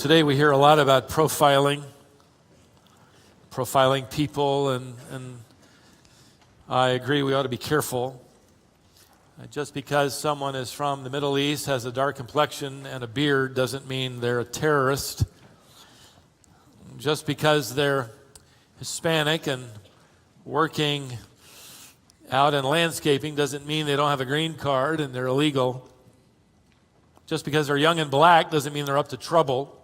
Today we hear a lot about profiling people, and I agree we ought to be careful. Just because someone is from the Middle East, has a dark complexion and a beard, doesn't mean they're a terrorist. Just because they're Hispanic and working out in landscaping doesn't mean they don't have a green card and they're illegal. Just because they're young and black doesn't mean they're up to trouble.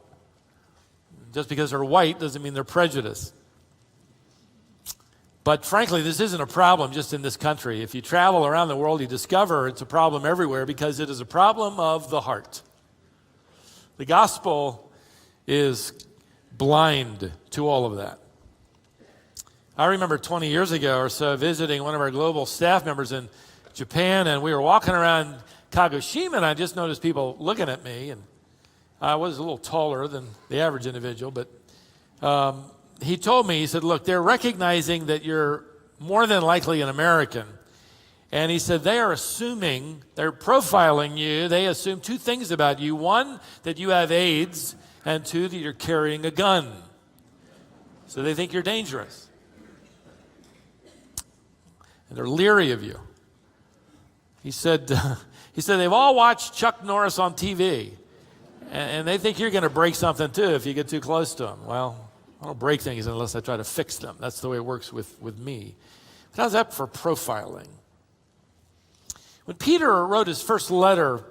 Just because they're white doesn't mean they're prejudiced. But frankly, this isn't a problem just in this country. If you travel around the world, you discover it's a problem everywhere because it is a problem of the heart. The gospel is blind to all of that. I remember 20 years ago or so visiting one of our global staff members in Japan, and we were walking around Kagoshima, and I just noticed people looking at me, and I was a little taller than the average individual, but he told me, he said, look, they're recognizing that you're more than likely an American. And he said, they're profiling you. They assume two things about you. One, that you have AIDS, and two, that you're carrying a gun. So they think you're dangerous. And they're leery of you. He said they've all watched Chuck Norris on TV. And they think you're going to break something too if you get too close to them. Well, I don't break things unless I try to fix them. That's the way it works with me. But how's that for profiling? When Peter wrote his first letter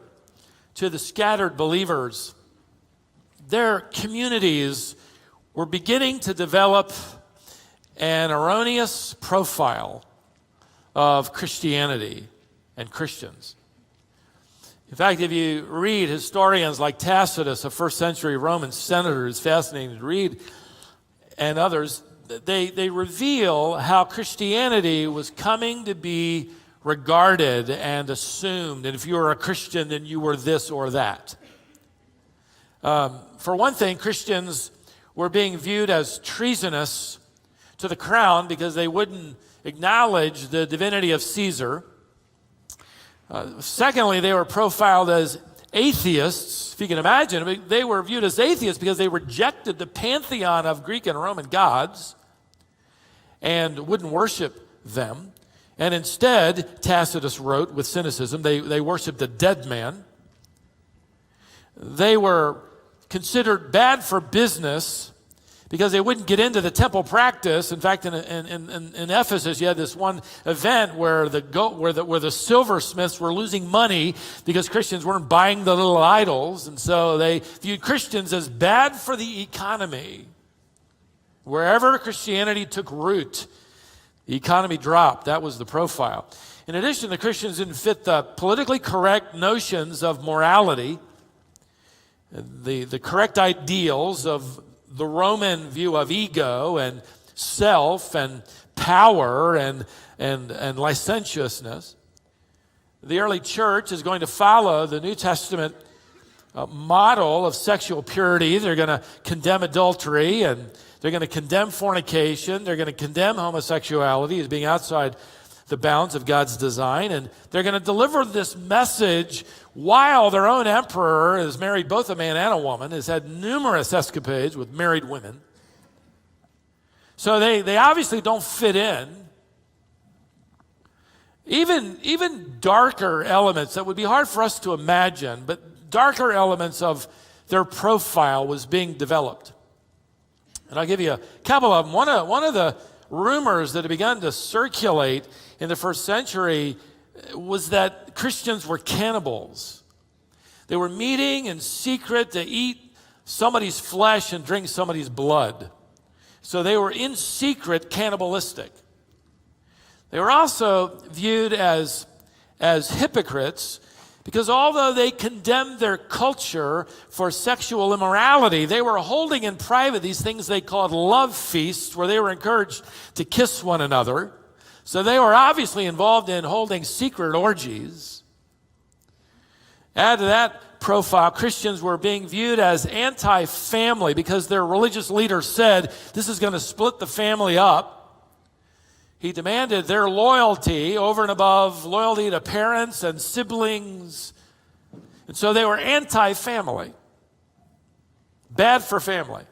to the scattered believers, their communities were beginning to develop an erroneous profile of Christianity and Christians. In fact, if you read historians like Tacitus, a first century Roman senator, it's fascinating to read, and others, they reveal how Christianity was coming to be regarded and assumed. And if you were a Christian, then you were this or that. For one thing, Christians were being viewed as treasonous to the crown because they wouldn't acknowledge the divinity of Caesar. Secondly, they were profiled as atheists, if you can imagine. They were viewed as atheists because they rejected the pantheon of Greek and Roman gods and wouldn't worship them. And instead, Tacitus wrote with cynicism, they worshiped a dead man. They were considered bad for business because they wouldn't get into the temple practice. In fact, in Ephesus, you had this one event where the silversmiths were losing money because Christians weren't buying the little idols, and so they viewed Christians as bad for the economy. Wherever Christianity took root, the economy dropped. That was the profile. In addition, the Christians didn't fit the politically correct notions of morality, the correct ideals of the Roman view of ego and self and power and licentiousness. The early church is going to follow the New Testament model of sexual purity. They're going to condemn adultery, and they're going to condemn fornication. They're going to condemn homosexuality as being outside the bounds of God's design. And they're going to deliver this message while their own emperor has married both a man and a woman, has had numerous escapades with married women. So they obviously don't fit in. Even darker elements that would be hard for us to imagine, but darker elements of their profile was being developed. And I'll give you a couple of them. One of the rumors that had begun to circulate in the first century was that Christians were cannibals. They were meeting in secret to eat somebody's flesh and drink somebody's blood. So they were in secret cannibalistic. They were also viewed as hypocrites because although they condemned their culture for sexual immorality, they were holding in private these things they called love feasts where they were encouraged to kiss one another. So they were obviously involved in holding secret orgies. Add to that profile, Christians were being viewed as anti-family because their religious leader said, this is going to split the family up. He demanded their loyalty over and above loyalty to parents and siblings. And so they were anti-family. bad for family.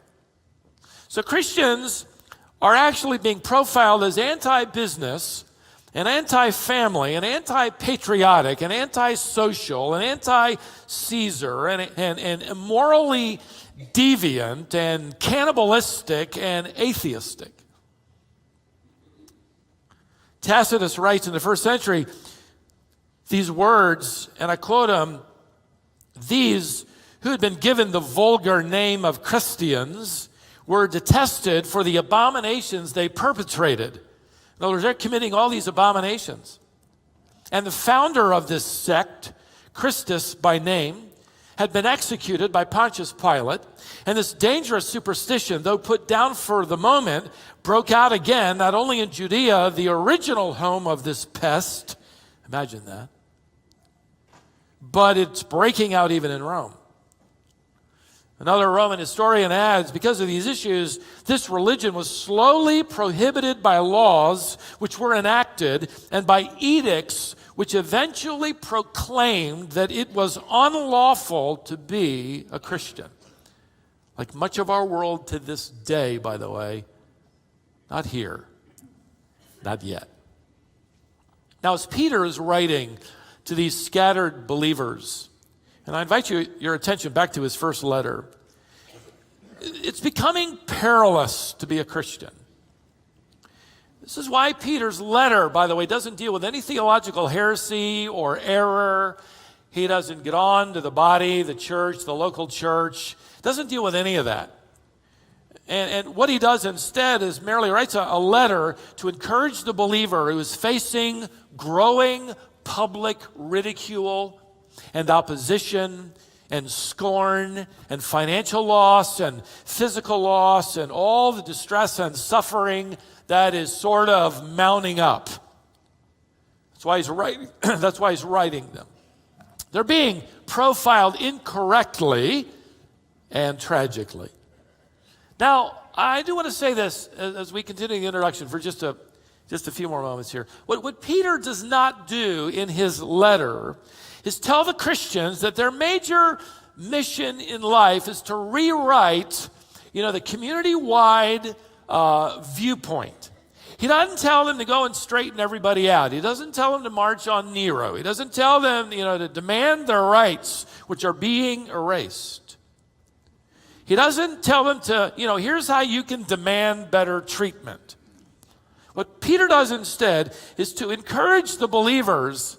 So Christians are actually being profiled as anti-business and anti-family and anti-patriotic and anti-social and anti-Caesar and morally deviant and cannibalistic and atheistic. Tacitus writes in the first century these words, and I quote them, "These who had been given the vulgar name of Christians were detested for the abominations they perpetrated." In other words, they're committing all these abominations. And the founder of this sect, Christus by name, had been executed by Pontius Pilate. And this dangerous superstition, though put down for the moment, broke out again, not only in Judea, the original home of this pest, imagine that, but it's breaking out even in Rome. Another Roman historian adds, because of these issues, this religion was slowly prohibited by laws which were enacted and by edicts which eventually proclaimed that it was unlawful to be a Christian. Like much of our world to this day, by the way, not here, not yet. Now, as Peter is writing to these scattered believers, and I invite your attention back to his first letter, it's becoming perilous to be a Christian. This is why Peter's letter, by the way, doesn't deal with any theological heresy or error. He doesn't get on to the body, the church, the local church. Doesn't deal with any of that. And what he does instead is merely writes a letter to encourage the believer who is facing growing public ridicule and opposition and scorn and financial loss and physical loss and all the distress and suffering that is sort of mounting up. That's why he's writing, that's why he's writing them. They're being profiled incorrectly and tragically. Now, I do want to say this as we continue the introduction for just a few more moments here. What Peter does not do in his letter is tell the Christians that their major mission in life is to rewrite, the community-wide viewpoint. He doesn't tell them to go and straighten everybody out. He doesn't tell them to march on Nero. He doesn't tell them, to demand their rights, which are being erased. He doesn't tell them to, here's how you can demand better treatment. What Peter does instead is to encourage the believers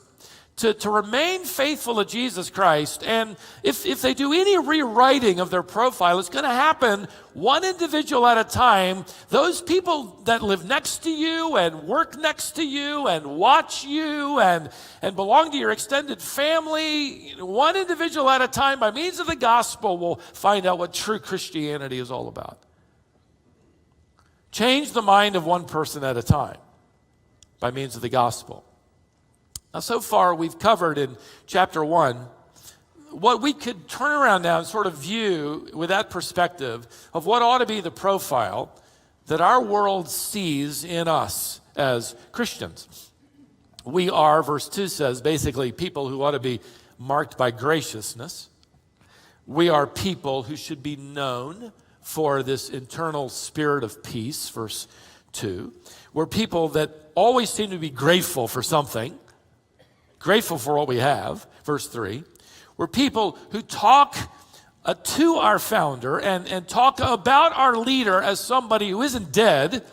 to remain faithful to Jesus Christ. And if they do any rewriting of their profile, it's going to happen one individual at a time. Those people that live next to you and work next to you and watch you and belong to your extended family, one individual at a time, by means of the gospel, will find out what true Christianity is all about. Change the mind of one person at a time by means of the gospel. Now, so far, we've covered in chapter 1 what we could turn around now and sort of view with that perspective of what ought to be the profile that our world sees in us as Christians. We are, verse 2 says, basically people who ought to be marked by graciousness. We are people who should be known for this internal spirit of peace, verse 2. We're people that always seem to be grateful for something. Grateful for what we have, verse 3. We're people who talk to our founder and talk about our leader as somebody who isn't dead,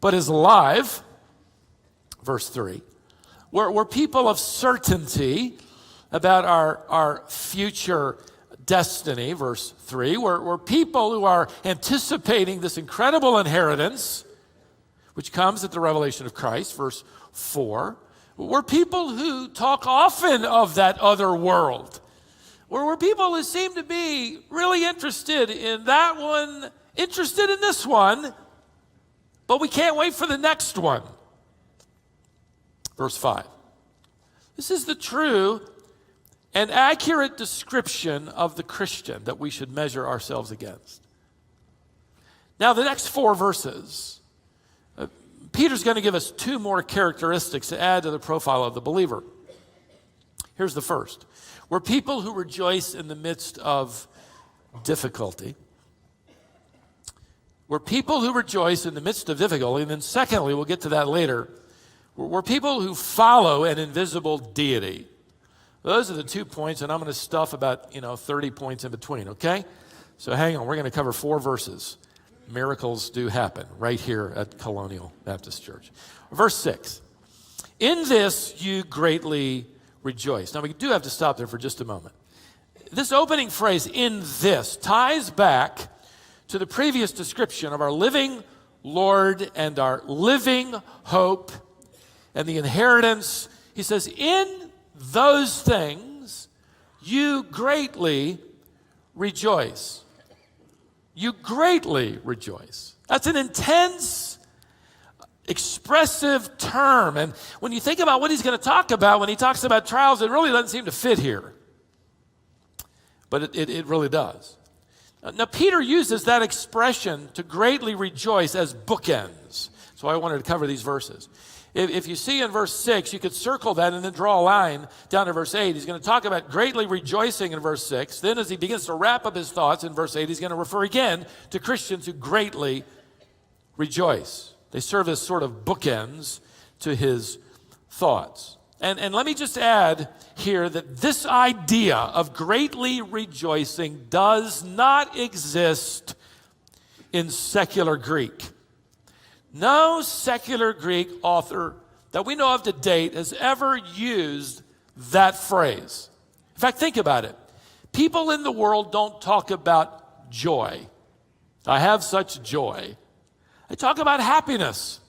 but is alive, verse 3. We're people of certainty about our future destiny, verse 3. We're people who are anticipating this incredible inheritance, which comes at the revelation of Christ, verse 4. We're people who talk often of that other world. We're people who seem to be really interested in that one, interested in this one, but we can't wait for the next one. Verse 5. This is the true and accurate description of the Christian that we should measure ourselves against. Now, the next 4 verses, Peter's going to give us 2 more characteristics to add to the profile of the believer. Here's the first. We're people who rejoice in the midst of difficulty. were people who rejoice in the midst of difficulty. And then secondly, we'll get to that later, were people who follow an invisible deity. Those are the 2 points, and I'm going to stuff about 30 points in between, okay? So hang on, we're going to cover 4 verses. Miracles do happen right here at Colonial Baptist Church. Verse 6, in this you greatly rejoice. Now we do have to stop there for just a moment. This opening phrase, in this, ties back to the previous description of our living Lord and our living hope and the inheritance. He says, in those things you greatly rejoice. You greatly rejoice. That's an intense, expressive term. And when you think about what he's going to talk about when he talks about trials, it really doesn't seem to fit here. But it really does. Now, Peter uses that expression to greatly rejoice as bookends. So I wanted to cover these verses. If you see in verse 6, you could circle that and then draw a line down to verse 8. He's going to talk about greatly rejoicing in verse 6. Then as he begins to wrap up his thoughts in verse 8, he's going to refer again to Christians who greatly rejoice. They serve as sort of bookends to his thoughts. And let me just add here that this idea of greatly rejoicing does not exist in secular Greek. No secular Greek author that we know of to date has ever used that phrase. In fact, think about it. People in the world don't talk about joy. I have such joy. They talk about happiness.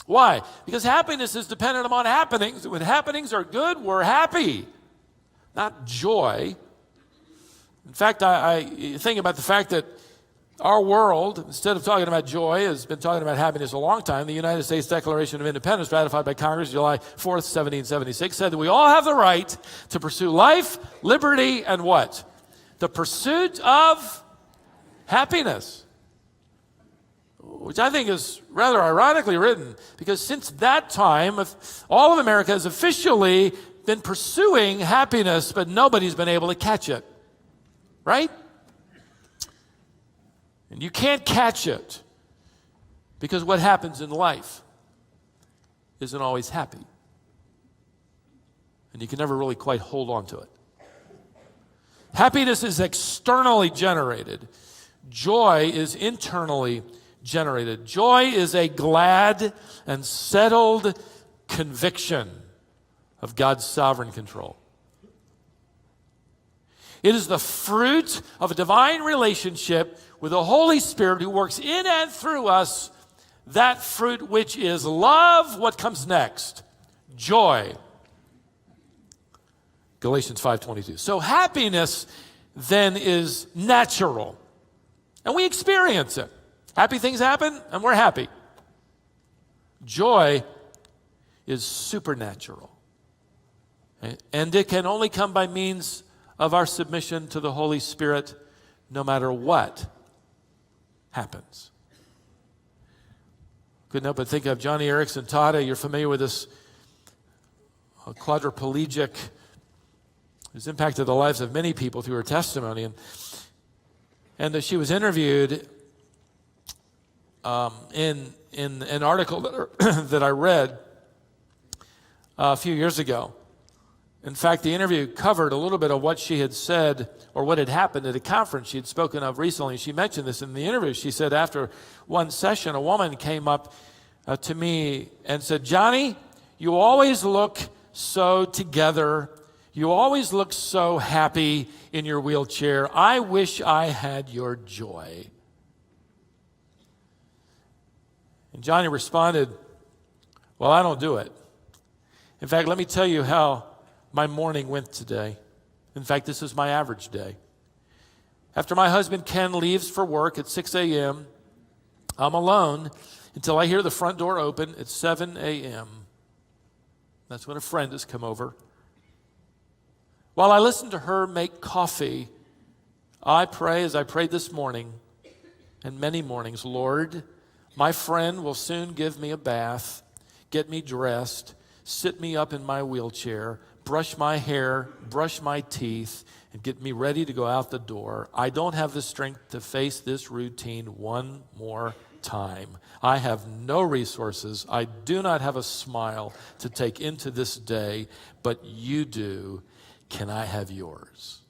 Why? Because happiness is dependent upon happenings. When happenings are good, we're happy, not joy. In fact, I think about the fact that our world, instead of talking about joy, has been talking about happiness a long time. The United States Declaration of Independence, ratified by Congress July 4th, 1776, said that we all have the right to pursue life, liberty, and what? The pursuit of happiness. Which I think is rather ironically written, because since that time, all of America has officially been pursuing happiness, but nobody's been able to catch it. Right? And you can't catch it because what happens in life isn't always happy. And you can never really quite hold on to it. Happiness is externally generated. Joy is internally generated. Joy is a glad and settled conviction of God's sovereign control. It is the fruit of a divine relationship with the Holy Spirit who works in and through us, that fruit which is love. What comes next? Joy. Galatians 5:22. So happiness then is natural, and we experience it. Happy things happen, and we're happy. Joy is supernatural, and it can only come by means of our submission to the Holy Spirit, no matter what happens. Couldn't help but think of Johnny Erickson Tada. You're familiar with this quadriplegic who's impacted the lives of many people through her testimony. And she was interviewed in an article that I read a few years ago. In fact, the interview covered a little bit of what she had said or what had happened at a conference she had spoken of recently. She mentioned this in the interview. She said after one session, a woman came up to me and said, "Johnny, you always look so together. You always look so happy in your wheelchair. I wish I had your joy." And Johnny responded, "Well, I don't do it. In fact, let me tell you how my morning went today. In fact, this is my average day. After my husband Ken leaves for work at 6 a.m., I'm alone until I hear the front door open at 7 a.m. That's when a friend has come over. While I listen to her make coffee, I pray as I prayed this morning and many mornings, Lord, my friend will soon give me a bath, get me dressed, sit me up in my wheelchair, brush my hair, brush my teeth, and get me ready to go out the door. I don't have the strength to face this routine one more time. I have no resources. I do not have a smile to take into this day, but you do. Can I have yours?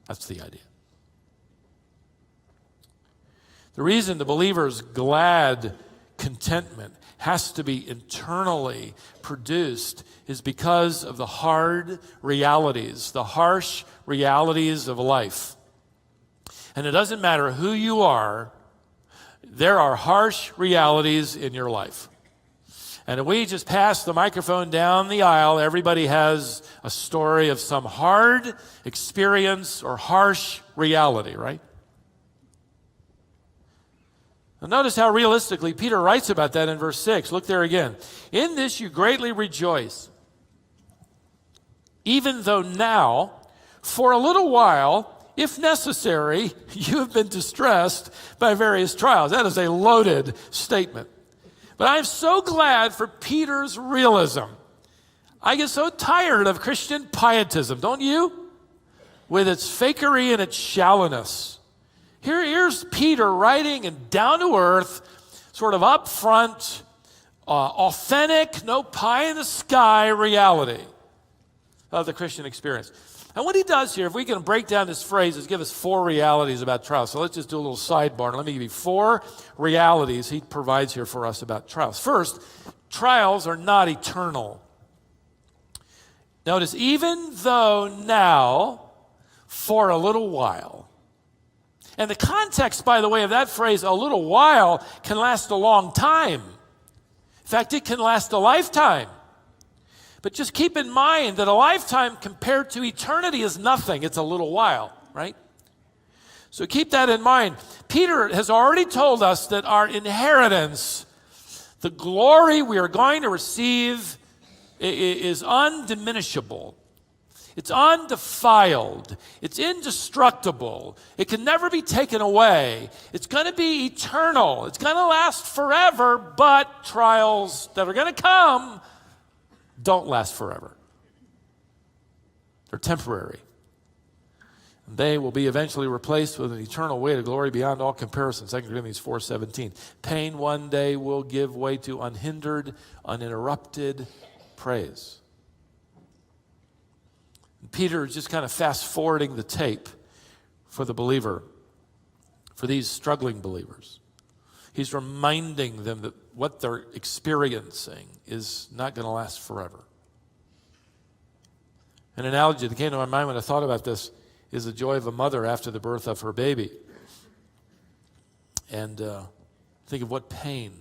That's the idea. The reason the believer's glad contentment has to be internally produced is because of the hard realities, the harsh realities of life. And it doesn't matter who you are, there are harsh realities in your life. And if we just pass the microphone down the aisle, everybody has a story of some hard experience or harsh reality, right? Now notice how realistically Peter writes about that in verse 6. Look there again. In this you greatly rejoice, even though now, for a little while, if necessary, you have been distressed by various trials. That is a loaded statement. But I'm so glad for Peter's realism. I get so tired of Christian pietism, don't you? With its fakery and its shallowness. Here's Peter writing in down-to-earth, sort of upfront, authentic, no pie in the sky reality of the Christian experience. And what he does here, if we can break down this phrase, is give us 4 realities about trials. So let's just do a little sidebar. And let me give you 4 realities he provides here for us about trials. First, trials are not eternal. Notice, even though now, for a little while. And the context, by the way, of that phrase, a little while, can last a long time. In fact, it can last a lifetime. But just keep in mind that a lifetime compared to eternity is nothing. It's a little while, right? So keep that in mind. Peter has already told us that our inheritance, the glory we are going to receive, is undiminishable. It's undefiled. It's indestructible. It can never be taken away. It's going to be eternal. It's going to last forever, but trials that are going to come don't last forever. They're temporary. And they will be eventually replaced with an eternal weight of glory beyond all comparison. 2 Corinthians 4:17. Pain one day will give way to unhindered, uninterrupted praise. And Peter is just kind of fast-forwarding the tape for the believer, for these struggling believers. He's reminding them that what they're experiencing is not going to last forever. An analogy that came to my mind when I thought about this is the joy of a mother after the birth of her baby. And think of what pain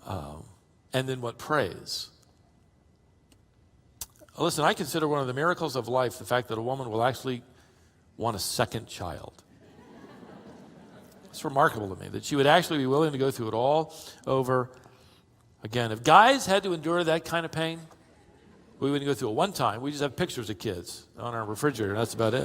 and then what praise. Listen, I consider one of the miracles of life the fact that a woman will actually want a second child. It's remarkable to me that she would actually be willing to go through it all over again. If guys had to endure that kind of pain, we wouldn't go through it one time. We just have pictures of kids on our refrigerator. That's about it.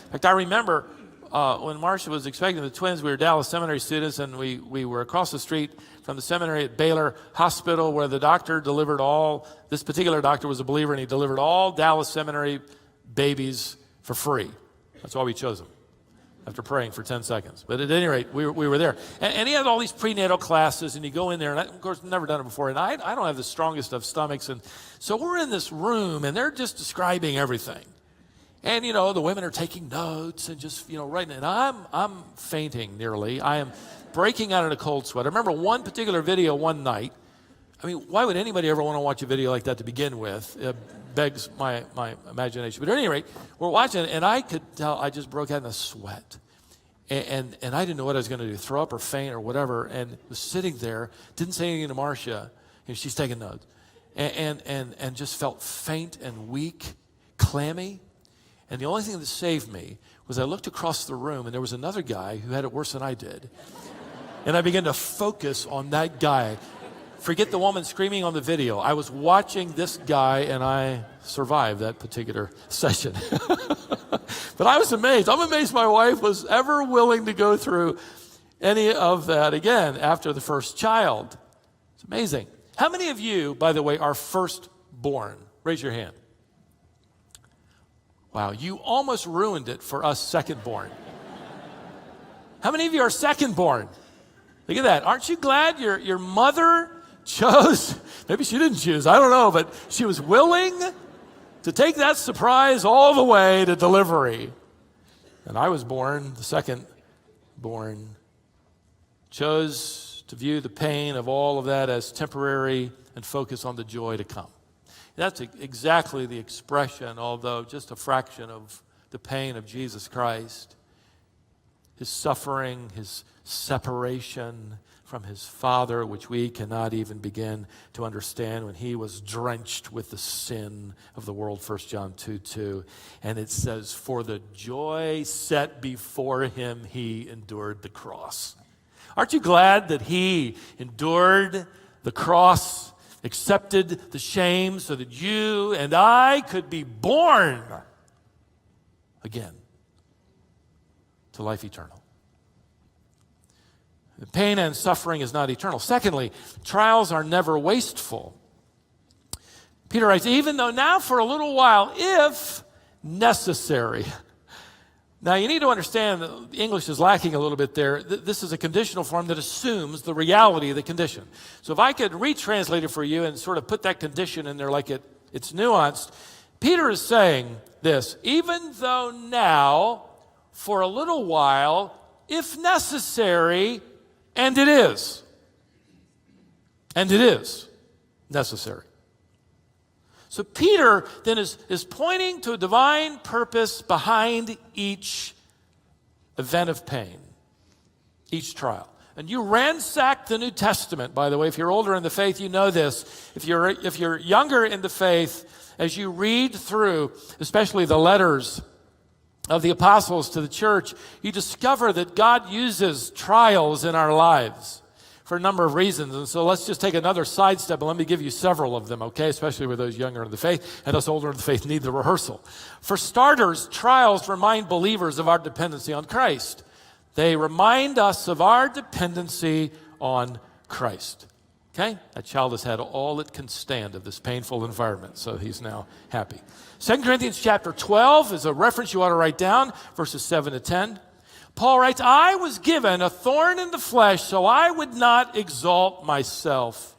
In fact, I remember when Marcia was expecting the twins, we were Dallas Seminary students, and we were across the street from the seminary at Baylor Hospital, where the doctor delivered this particular doctor was a believer, and he delivered all Dallas Seminary babies for free. That's why we chose him, after praying for 10 seconds. But at any rate, we were there. And he had all these prenatal classes, and you go in there, and I, of course, never done it before, and I don't have the strongest of stomachs. And so we're in this room, and they're just describing everything. And, the women are taking notes and just, writing. And I'm fainting nearly. I am breaking out in a cold sweat. I remember one particular video one night. I mean, why would anybody ever want to watch a video like that to begin with? It begs my imagination. But at any rate, we're watching it, and I could tell I just broke out in a sweat. And I didn't know what I was going to do, throw up or faint or whatever, and was sitting there, didn't say anything to Marcia, and she's taking notes, and just felt faint and weak, clammy. And the only thing that saved me was I looked across the room, and there was another guy who had it worse than I did. And I began to focus on that guy. Forget the woman screaming on the video. I was watching this guy, and I survived that particular session. But I was amazed. I'm amazed my wife was ever willing to go through any of that again after the first child. It's amazing. How many of you, by the way, are firstborn? Raise your hand. Wow, you almost ruined it for us second-born. How many of you are second-born? Look at that. Aren't you glad your mother chose? Maybe she didn't choose, I don't know, but she was willing to take that surprise all the way to delivery. And I was born, the second-born, chose to view the pain of all of that as temporary and focus on the joy to come. That's exactly the expression, although just a fraction of the pain of Jesus Christ. His suffering, his separation from his Father, which we cannot even begin to understand, when he was drenched with the sin of the world, 1 John 2:2. And it says, for the joy set before him, he endured the cross. Aren't you glad that he endured the cross, accepted the shame so that you and I could be born again to life eternal? The pain and suffering is not eternal. Secondly, trials are never wasteful. Peter writes, even though now for a little while, if necessary. Now, you need to understand that English is lacking a little bit there. This is a conditional form that assumes the reality of the condition. So if I could retranslate it for you and sort of put that condition in there like it's nuanced, Peter is saying this, even though now, for a little while, if necessary, and it is necessary. So Peter then is pointing to a divine purpose behind each event of pain, each trial. And you ransack the New Testament, by the way. If you're older in the faith, you know this. If you're younger in the faith, as you read through, especially the letters of the apostles to the church, you discover that God uses trials in our lives for a number of reasons. And so let's just take another sidestep and let me give you several of them, okay? Especially with those younger in the faith, and us older in the faith need the rehearsal. For starters, trials remind believers of our dependency on Christ. They remind us of our dependency on Christ. Okay? That child has had all it can stand of this painful environment, so he's now happy. 2 Corinthians chapter 12 is a reference you ought to write down, verses 7 to 10. Paul writes, I was given a thorn in the flesh, so I would not exalt myself.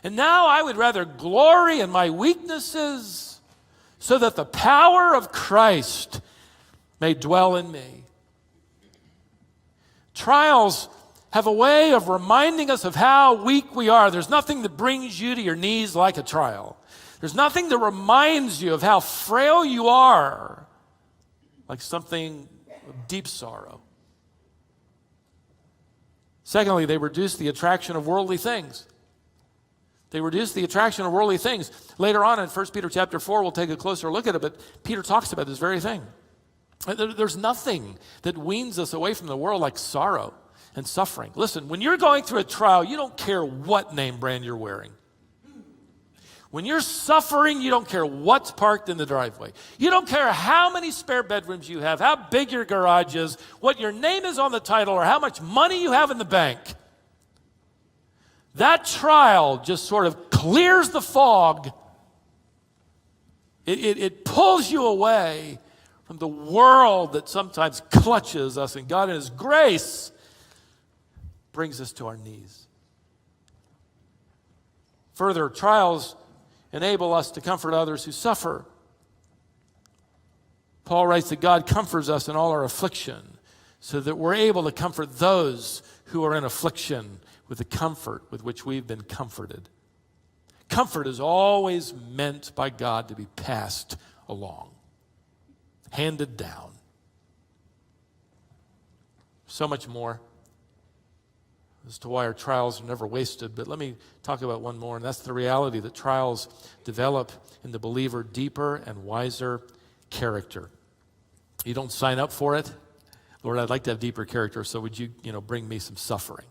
And now I would rather glory in my weaknesses, so that the power of Christ may dwell in me. Trials have a way of reminding us of how weak we are. There's nothing that brings you to your knees like a trial. There's nothing that reminds you of how frail you are like something of deep sorrow. Secondly, they reduce the attraction of worldly things. They reduce the attraction of worldly things. Later on in 1 Peter chapter 4, we'll take a closer look at it, but Peter talks about this very thing. There's nothing that weans us away from the world like sorrow and suffering. Listen, when you're going through a trial, you don't care what name brand you're wearing. When you're suffering, you don't care what's parked in the driveway. You don't care how many spare bedrooms you have, how big your garage is, what your name is on the title, or how much money you have in the bank. That trial just sort of clears the fog. It pulls you away from the world that sometimes clutches us, and God in His grace brings us to our knees. Further, trials enable us to comfort others who suffer. Paul writes that God comforts us in all our affliction so that we're able to comfort those who are in affliction with the comfort with which we've been comforted. Comfort is always meant by God to be passed along, handed down. So much more as to why our trials are never wasted. But let me talk about one more, and that's the reality that trials develop in the believer deeper and wiser character. You don't sign up for it. Lord, I'd like to have deeper character, so would you, bring me some suffering?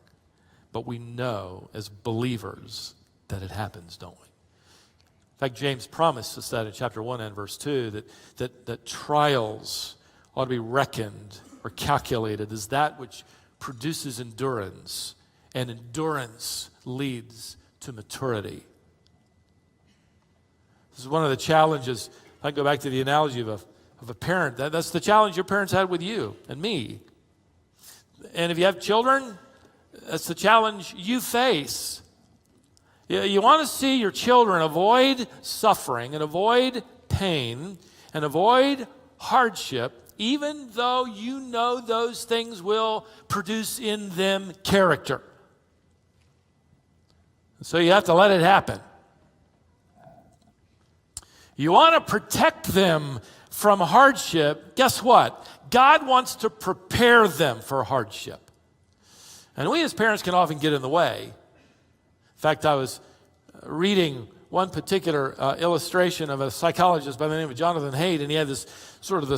But we know as believers that it happens, don't we? In fact, James promised us that in chapter 1 and verse 2, that trials ought to be reckoned or calculated as that which produces endurance, and endurance leads to maturity. This is one of the challenges. I go back to the analogy of a parent. That's the challenge your parents had with you and me. And if you have children, that's the challenge you face. You want to see your children avoid suffering and avoid pain and avoid hardship, even though you know those things will produce in them character. So you have to let it happen. You want to protect them from hardship. Guess what? God wants to prepare them for hardship. And we as parents can often get in the way. In fact, I was reading one particular illustration of a psychologist by the name of Jonathan Haidt, and he had this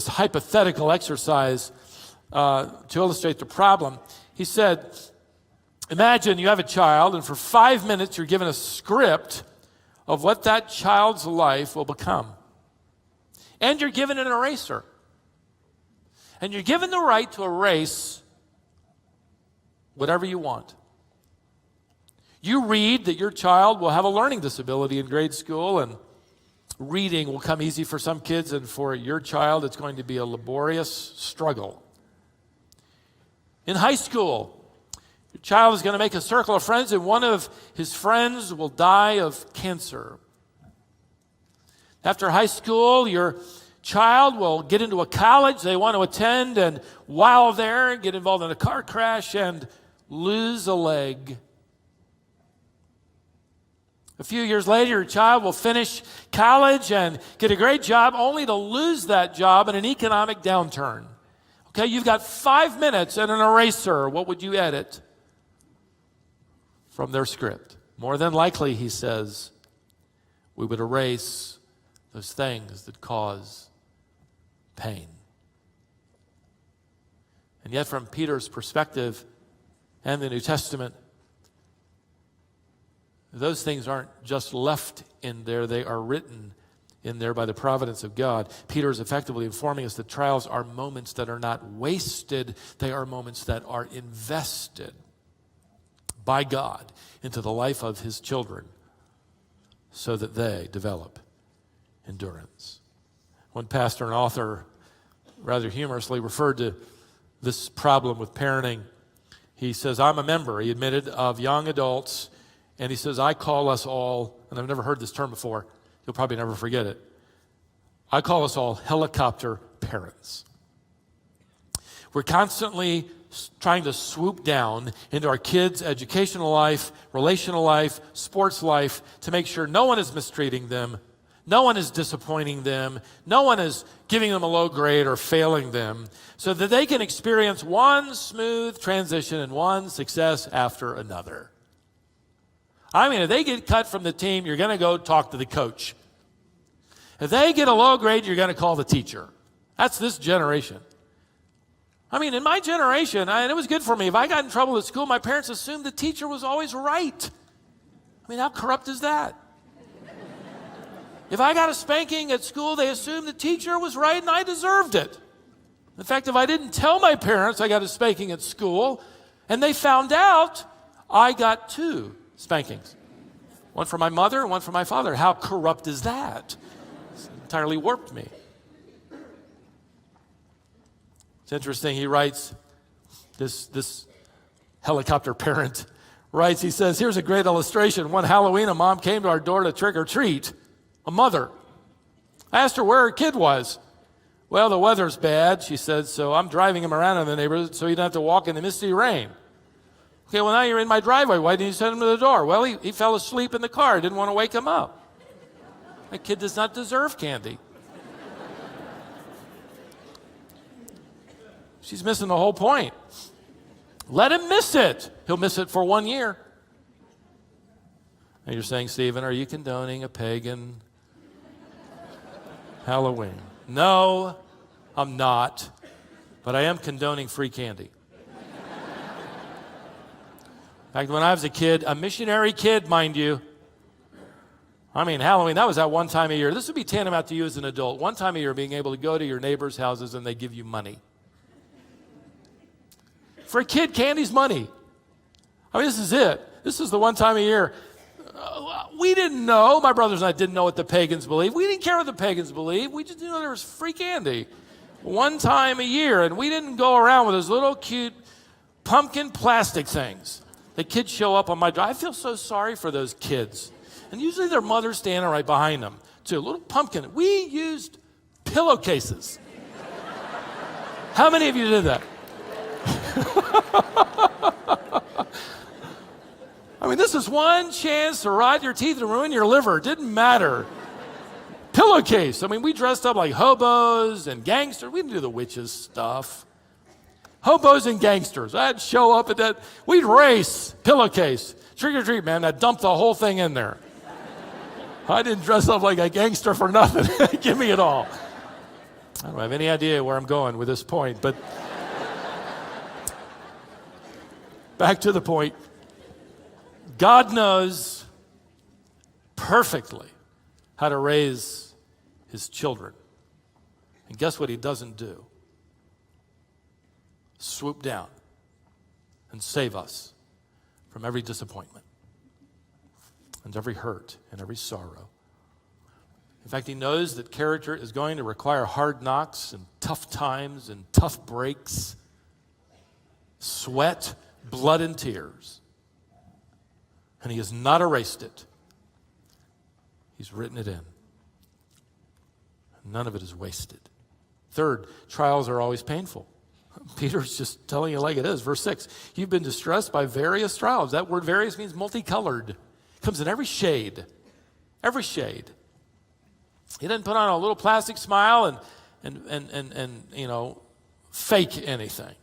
hypothetical exercise to illustrate the problem. He said, imagine you have a child, and for 5 minutes you're given a script of what that child's life will become. And you're given an eraser. And you're given the right to erase whatever you want. You read that your child will have a learning disability in grade school, and reading will come easy for some kids, and for your child it's going to be a laborious struggle. In high school, your child is going to make a circle of friends, and one of his friends will die of cancer. After high school, your child will get into a college they want to attend, and while there, get involved in a car crash and lose a leg. A few years later, your child will finish college and get a great job, only to lose that job in an economic downturn. Okay, you've got 5 minutes and an eraser. What would you edit from their script? More than likely, he says, we would erase those things that cause pain. And yet, from Peter's perspective and the New Testament, those things aren't just left in there, they are written in there by the providence of God. Peter is effectively informing us that trials are moments that are not wasted, they are moments that are invested by God into the life of his children so that they develop endurance. One pastor and author rather humorously referred to this problem with parenting. He says, I'm a member, he admitted, of young adults, and he says, I call us all, and I've never heard this term before, you'll probably never forget it, I call us all helicopter parents. We're constantly trying to swoop down into our kids' educational life, relational life, sports life, to make sure no one is mistreating them, no one is disappointing them, no one is giving them a low grade or failing them, so that they can experience one smooth transition and one success after another. I mean, if they get cut from the team, you're going to go talk to the coach. If they get a low grade, you're going to call the teacher. That's this generation. I mean, in my generation, and it was good for me. If I got in trouble at school, my parents assumed the teacher was always right. I mean, how corrupt is that? If I got a spanking at school, they assumed the teacher was right and I deserved it. In fact, if I didn't tell my parents I got a spanking at school and they found out, I got 2 spankings. One from my mother and one from my father. How corrupt is that? It's entirely warped me. It's interesting, he writes, this helicopter parent writes, he says, here's a great illustration. One Halloween, a mom came to our door to trick or treat, a mother. I asked her where her kid was. Well, the weather's bad, she said, so I'm driving him around in the neighborhood so he doesn't have to walk in the misty rain. Okay, well, now you're in my driveway. Why didn't you send him to the door? Well, he fell asleep in the car. I didn't want to wake him up. My kid does not deserve candy. She's missing the whole point. Let him miss it. He'll miss it for 1 year. And you're saying, Stephen, are you condoning a pagan Halloween? No, I'm not. But I am condoning free candy. In fact, when I was a kid, a missionary kid, mind you, I mean, Halloween, that was that one time a year. This would be tantamount to you as an adult. One time a year being able to go to your neighbors' houses and they give you money. For a kid, candy's money. I mean, this is it. This is the one time a year we didn't know. My brothers and I didn't know what the pagans believed. We didn't care what the pagans believed. We just knew there was free candy one time a year, and we didn't go around with those little cute pumpkin plastic things. The kids show up on my drive. I feel so sorry for those kids. And usually their mother's standing right behind them, too. A little pumpkin. We used pillowcases. How many of you did that? I mean, this is one chance to rot your teeth and ruin your liver. It didn't matter. Pillowcase. I mean, we dressed up like hobos and gangsters. We didn't do the witches stuff. Hobos and gangsters. I'd show up at that. We'd race. Pillowcase. Trick or treat, man. I'd dump the whole thing in there. I didn't dress up like a gangster for nothing. Give me it all. I don't have any idea where I'm going with this point, but back to the point. God knows perfectly how to raise his children. And guess what he doesn't do? Swoop down and save us from every disappointment and every hurt and every sorrow. In fact, he knows that character is going to require hard knocks and tough times and tough breaks, sweat, blood, and tears. And he has not erased it. He's written it in. None of it is wasted. Third, trials are always painful. Peter's just telling you like it is. Verse 6, you've been distressed by various trials. That word various means multicolored. It comes in every shade. Every shade. He doesn't put on a little plastic smile and fake anything.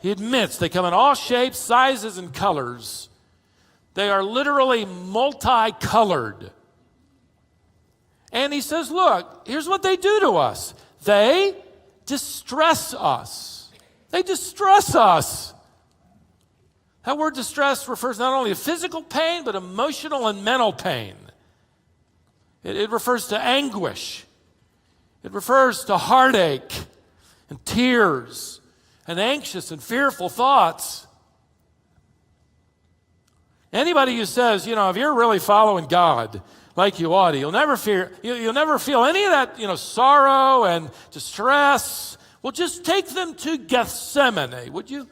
He admits they come in all shapes, sizes, and colors. They are literally multicolored. And he says, look, here's what they do to us. They distress us. They distress us. That word distress refers not only to physical pain, but emotional and mental pain. It refers to anguish. It refers to heartache and tears and anxious and fearful thoughts. Anybody who says, if you're really following God like you ought to, you'll never feel any of that, sorrow and distress. Well, just take them to Gethsemane, would you?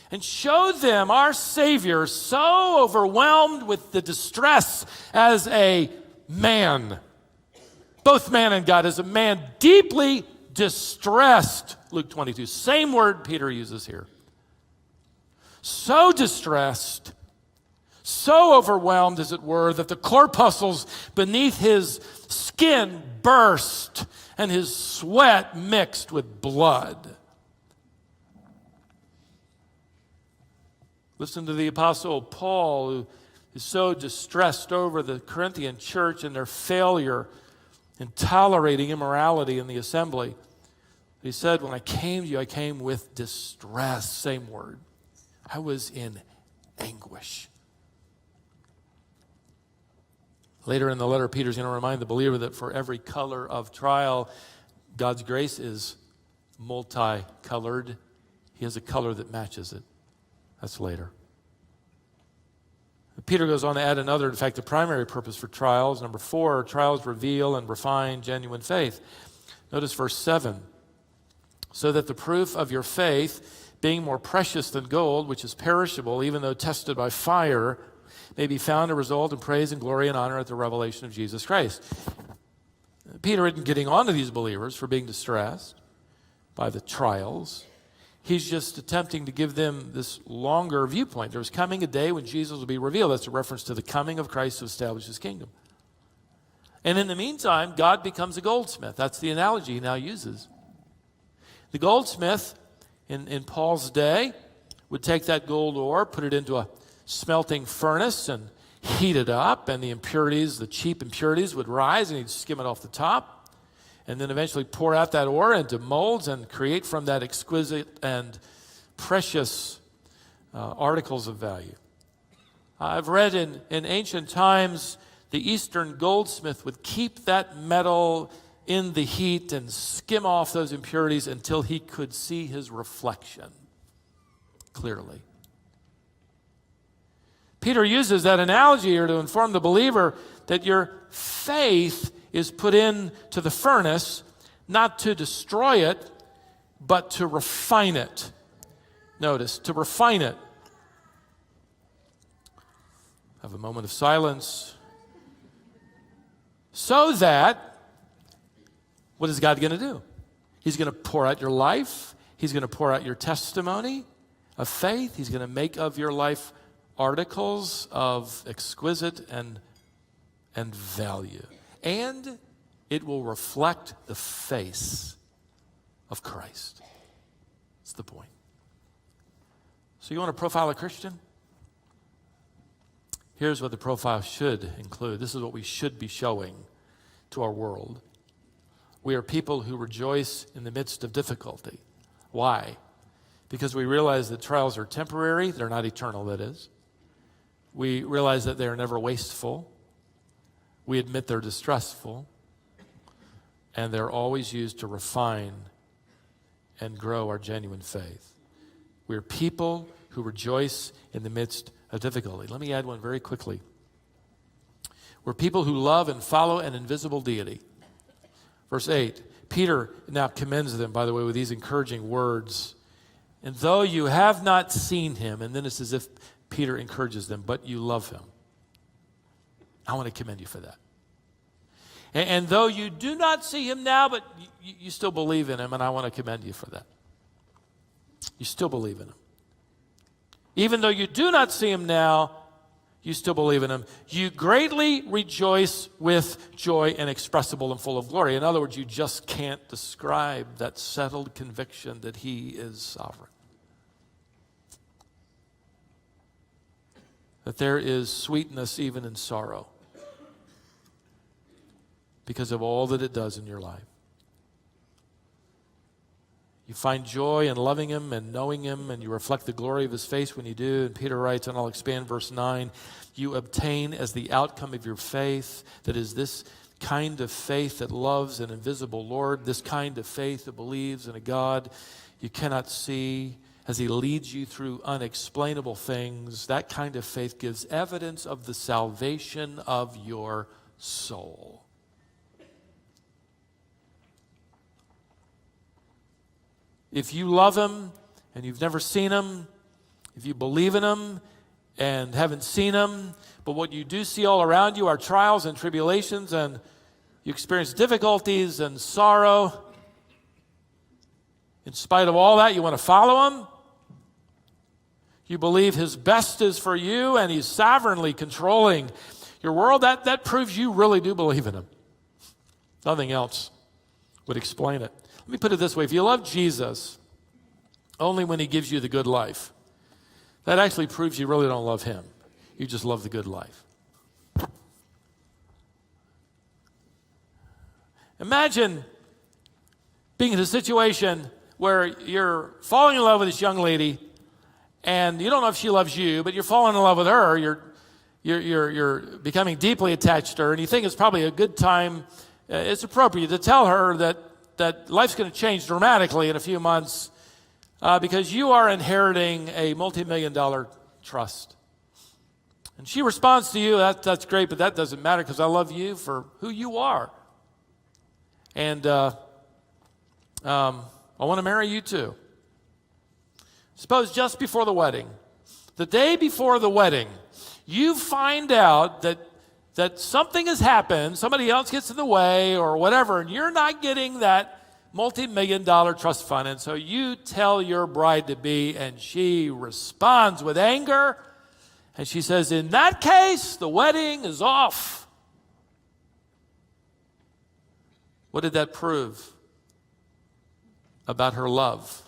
And show them our Savior so overwhelmed with the distress as a man, both man and God, as a man deeply distressed, Luke 22. Same word Peter uses here. So distressed, so overwhelmed, as it were, that the corpuscles beneath his skin burst and his sweat mixed with blood. Listen to the Apostle Paul, who is so distressed over the Corinthian church and their failure in tolerating immorality in the assembly. He said, when I came to you, I came with distress. Same word. I was in anguish. Later in the letter, Peter's going to remind the believer that for every color of trial, God's grace is multicolored. He has a color that matches it. That's later. Peter goes on to add another, in fact, the primary purpose for trials. Number 4, trials reveal and refine genuine faith. Notice verse 7. So that the proof of your faith, being more precious than gold, which is perishable, even though tested by fire, may be found to result in praise and glory and honor at the revelation of Jesus Christ. Peter isn't getting on to these believers for being distressed by the trials. He's just attempting to give them this longer viewpoint. There's coming a day when Jesus will be revealed. That's a reference to the coming of Christ to establish his kingdom. And in the meantime, God becomes a goldsmith. That's the analogy he now uses. The goldsmith in Paul's day would take that gold ore, put it into a smelting furnace and heat it up, and the impurities, the cheap impurities would rise, and he'd skim it off the top, and then eventually pour out that ore into molds and create from that exquisite and precious articles of value. I've read in ancient times the Eastern goldsmith would keep that metal in the heat and skim off those impurities until he could see his reflection clearly. Peter uses that analogy here to inform the believer that your faith is put into the furnace, not to destroy it, but to refine it. Notice, to refine it. Have a moment of silence. So that, what is God going to do? He's going to pour out your life. He's going to pour out your testimony of faith. He's going to make of your life articles of exquisite and value. And it will reflect the face of Christ. That's the point. So you want to profile a Christian? Here's what the profile should include. This is what we should be showing to our world. We are people who rejoice in the midst of difficulty. Why? Because we realize that trials are temporary. They're not eternal, that is. We realize that they are never wasteful. We admit they're distressful. And they're always used to refine and grow our genuine faith. We're people who rejoice in the midst of difficulty. Let me add one very quickly. We're people who love and follow an invisible deity. Verse 8, Peter now commends them, by the way, with these encouraging words. And though you have not seen him, and then it's as if Peter encourages them, but you love him. I want to commend you for that. And though you do not see him now, but you still believe in him, and I want to commend you for that. You still believe in him. Even though you do not see him now, you still believe in him. You greatly rejoice with joy inexpressible and full of glory. In other words, you just can't describe that settled conviction that he is sovereign. That there is sweetness even in sorrow because of all that it does in your life. You find joy in loving him and knowing him, and you reflect the glory of his face when you do. And Peter writes, and I'll expand verse 9, you obtain as the outcome of your faith, that is this kind of faith that loves an invisible Lord, this kind of faith that believes in a God you cannot see, as he leads you through unexplainable things. That kind of faith gives evidence of the salvation of your soul. If you love him and you've never seen him, if you believe in him and haven't seen him, but what you do see all around you are trials and tribulations, and you experience difficulties and sorrow, in spite of all that, you want to follow him. You believe his best is for you, and he's sovereignly controlling your world. That proves you really do believe in him. Nothing else would explain it. Let me put it this way. If you love Jesus only when he gives you the good life, that actually proves you really don't love him. You just love the good life. Imagine being in a situation where you're falling in love with this young lady, and you don't know if she loves you, but you're falling in love with her. You're becoming deeply attached to her, and you think it's probably a good time, it's appropriate to tell her that life's going to change dramatically in a few months because you are inheriting a multi-million-dollar trust. And she responds to you, that's great, but that doesn't matter because I love you for who you are. And I want to marry you too. Suppose just before the wedding, the day before the wedding, you find out that something has happened, somebody else gets in the way or whatever, and you're not getting that multi-million-dollar trust fund. And so you tell your bride-to-be, and she responds with anger, and she says, in that case, the wedding is off. What did that prove about her love?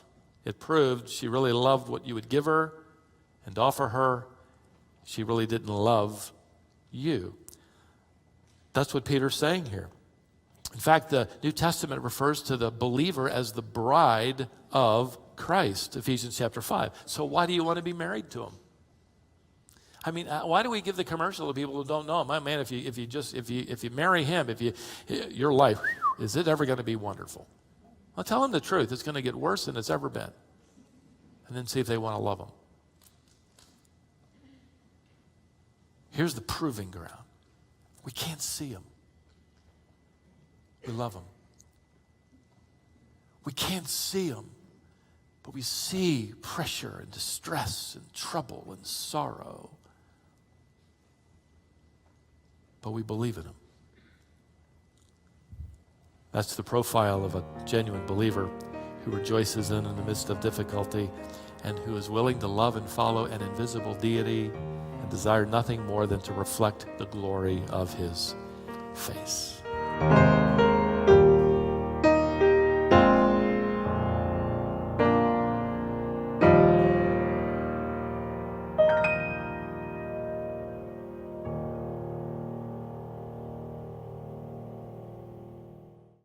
It proved she really loved what you would give her and offer her. She really didn't love you. That's what Peter's saying here. In fact, the New Testament refers to the believer as the bride of Christ, Ephesians chapter 5. So why do you want to be married to him? I mean, why do we give the commercial to people who don't know him? Man, if you marry him, your life, is it ever going to be wonderful? Well, tell them the truth. It's going to get worse than it's ever been. And then see if they want to love him. Here's the proving ground. We can't see him. We love him. We can't see him, but we see pressure and distress and trouble and sorrow. But we believe in him. That's the profile of a genuine believer who rejoices in the midst of difficulty and who is willing to love and follow an invisible deity and desire nothing more than to reflect the glory of his face.